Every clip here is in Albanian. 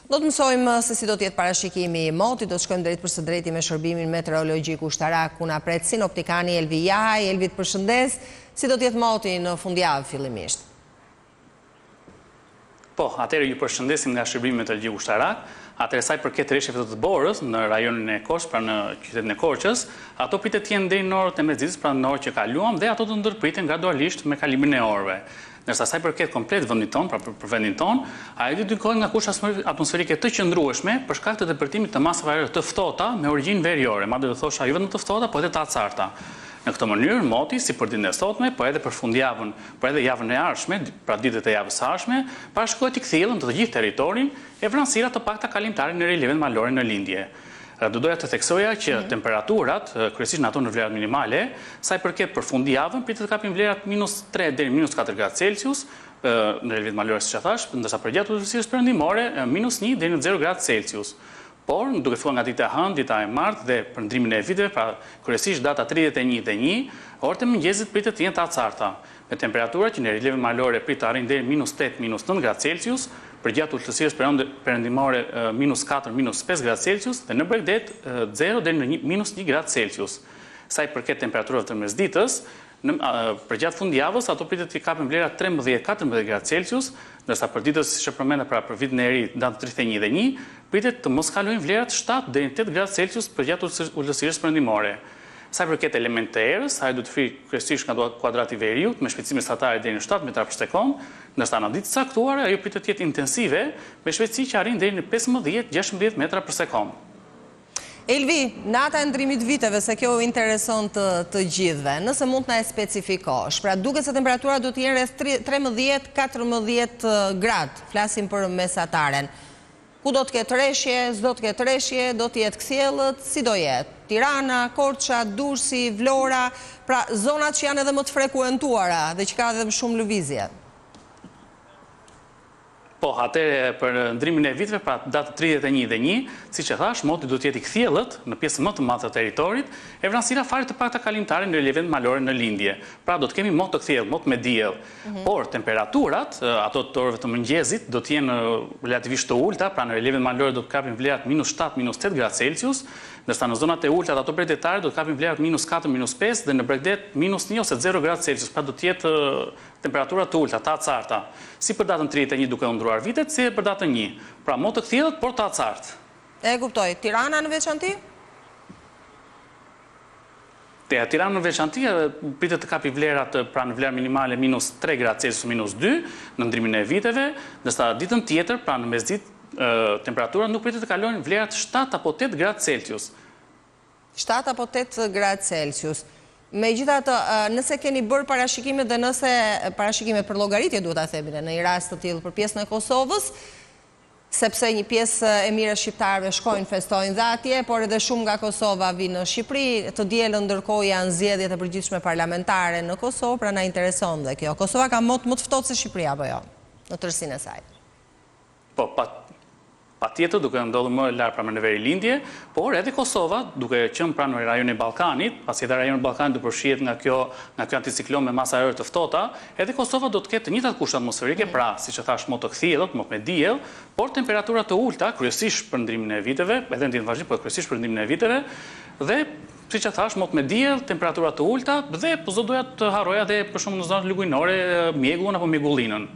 Do të mësojmë se si do të jetë parashikimi i motit, do të shkojmë drejt për së drejti me shërbimin meteorologjik ushtarak, ku na pret sinoptikani Elvi Jahaj. Elvi, të përshëndes, si do të jetë moti në fundjavë fillimisht? Po, atëherë ju përshëndesim nga shërbimi meteorologjik ushtarak. Atëherë sa i përket rreshjeve të Borës në rajonin e Korçës, pra në qytetin e Korçës, ato pritet të jenë deri në orët e mesditës, pra në orët që kaluam, dhe ato të ndërpriten gradualisht me kalimin e orëve. Ndërsa sa i përket komplet vendit ton, pra për vendin ton, ai dikon nga kushte atmosferike të qëndrueshme për shkak të depërtimit të masave ajrore të ftohta me origjinë veriore, madje do thosha jo vetëm të ftohta, por edhe të acarta. Në këtë mënyrë, moti, si për ditën e sotme, po edhe për fundjavën, por edhe javën e ardhshme, pra ditët e javës së ardhshme, parashikohet i kthjellën të gjithë territorin e vranësira të pakta kalimtare në relievet malore në lindje. Do doja të theksoja që temperaturat, kryesisht në ato në vlerat minimale, sa i përket për fundjavën, pritet të kapin vlerat -3 deri -4 gradë Celsius, në relievet malore siç e thash, ndërsa për gjatë udhësirës perëndimore -1 deri në 0 gradë Celsius. Por, duke filluar nga dita e hënë, dita e martë dhe përndrimin e viteve, pra kryesisht data 31 dhe 1, orët e mëngjesit pritet të jenë të acarta, me temperatura që në relievet malore pritet të arrijnë deri -8, -9 gradë Celsius, për gjatë udhësirës perëndimore -4, -5 gradë Celsius dhe në Bregdet 0 deri në -1 gradë Celsius. Sa i përket temperaturave të mesditës, për gjatë fundjavës ato pritet të kapin vlera 13-14 gradë Celsius, ndërsa për ditës që përmenda pra për vitin e ri datë 31 dhe 1, pritet të mos kalojnë vlerat 7 deri në 8 gradë Celsius për gjatë udhësirës perëndimore. Sa i përket elementit të erës, ai do të frijë kryesisht nga kuadrati veriut me shpejtësi mesatare deri në 7 metra për sekond, ndërsa në ditë caktuara ajo pritet të jetë intensive me shpejtësi që arrin deri në 15-16 metra për sekond. Elvi, nata e ndrimit viteve, se kjo intereson të gjithëve, nëse mund të na e specifikosh, pra duket se temperatura do të jenë rreth 13-14 gradë, flasim për mesataren. Ku do të ketë rreshje, s'do të ketë rreshje, do të jetë kthjellët, si do jetë? Tirana, Korça, Durrësi, Vlora, pra zonat që janë edhe më të frekuentuara dhe që ka edhe më shumë lëvizje. Po, atëherë për ndrimin e viteve, pra datë 31 dhe 1, siç e thash, moti do të jetë i kthjellët në pjesën më të madhe të territorit, e vranësira fare të pakta kalimtare në relievet malore në lindje. Pra do të kemi mot të kthjellë, mot me diell. Por temperaturat, ato të orëve të mëngjesit, do të jenë relativisht të ulta, pra në relievet malore do të kapin vlerat -7, -8 gradë Celsius, ndërsa në zonat e ulta ato bregdetare do të kapin vlerat -4, -5 dhe në Bregdet -1 ose 0 gradë Celsius, pra do të jetë temperatura të ulta, të acarta, si për datën 31 duke u ndruar vitet, si për datën 1. Pra mot të kthjellët, por të acartë. E kuptoj. Tirana në veçanti? Tirana në veçanti pritet të kapi vlerat, pra në vlerë minimale -3 gradë Celsius, -2 në ndrimin e viteve, ndërsa ditën tjetër, pra në mesditë, temperatura nuk pritet të kalojnë vlerat 7 apo 8 gradë Celsius. 7 apo 8 gradë Celsius. Megjithatë, nëse keni bërë parashikime dhe nëse parashikime për llogaritje duhet ta themi në një rast të tillë për pjesën e Kosovës, sepse një pjesë e mirë e shqiptarëve shkojnë festojnë dhe atje, por edhe shumë nga Kosova vinë në Shqipëri, të dielën ndërkohë janë zgjedhjet e përgjithshme parlamentare në Kosovë, pra na intereson dhe kjo. Kosova ka mot më të ftohtë se Shqipëria apo jo, në tërësinë e saj? Po, patjetër duke ndodhur më lart pranë në veri lindje, por edhe Kosova, duke qenë pranë në rajonin e Ballkanit, pasi edhe rajoni i Ballkanit do përfshihet nga kjo anticiklon me masa ajrore të ftohta, edhe Kosova do të ketë të njëjtat kushte atmosferike, pra siç e thash, mot të kthjellët, mot me diell, por temperatura të ulta, kryesisht për ndrimin e viteve, edhe në ditën vazhdim, por kryesisht për ndrimin e viteve, dhe siç e thash, mot me diell, temperatura të ulta, dhe po doja të harroja edhe për shembull në zonat lugujnore, Mjegullën apo Mjegullinën.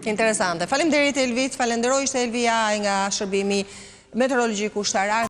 Interesante. Faleminderit Elvi, falenderoj, ishte Elvi Jahaj nga shërbimi meteorologjik ushtarak.